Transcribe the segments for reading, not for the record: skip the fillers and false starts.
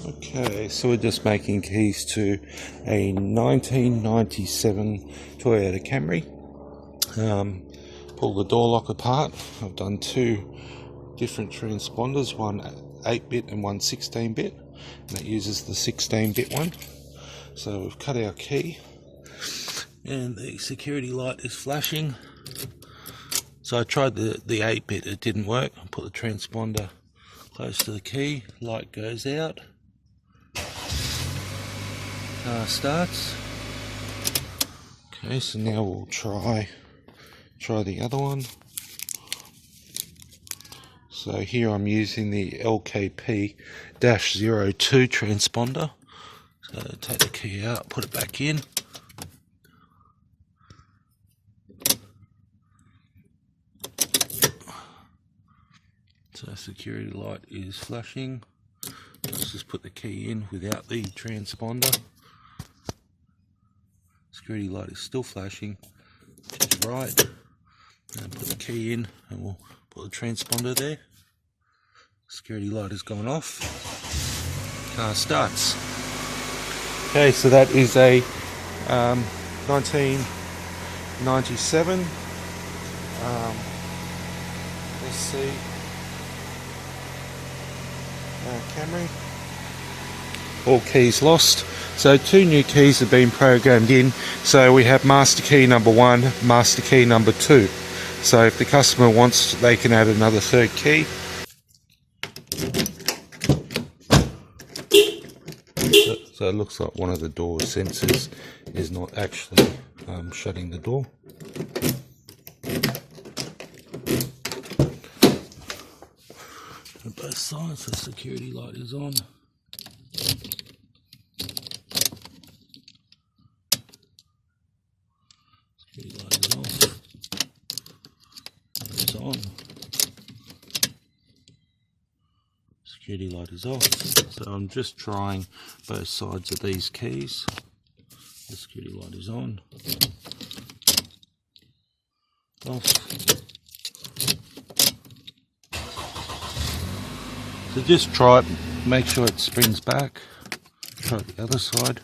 Okay, so we're just making keys to a 1997 Toyota Camry. Pull the door lock apart. I've done two different transponders, one 8-bit and one 16-bit, and it uses the 16-bit one. So we've cut our key and the security light is flashing. So I tried the 8-bit, it didn't work. I put the transponder close to the key, light goes out, car starts. Okay, so now we'll try the other one. So here I'm using the LKP-02 transponder. So take the key out, put it back in. So security light is flashing. Let's just put the key in without the transponder. Security light is still flashing, which is right. And put the key in and we'll put the transponder there. Security light has gone off. Car starts. Okay, so that is a 1997 SC Camry. All keys lost. So two new keys have been programmed in. So we have master key number 1, master key number 2. So if the customer wants, they can add another third key. So it looks like one of the door sensors is not actually shutting the door. On both sides, the security light is on. Security light is off. It's on. Security light is off. So I'm just trying both sides of these keys. The security light is on. Off. So just try it, make sure it springs back. Try the other side.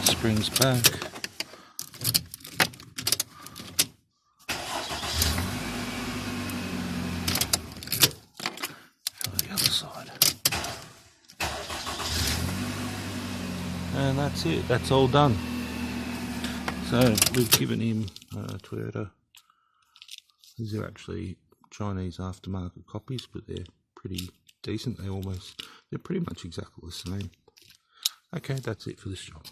Springs back. Try the other side. And that's it, that's all done. So we've given him Toyota. These are actually Chinese aftermarket copies, but they're pretty decent. They're pretty much exactly the same. Okay, that's it for this job.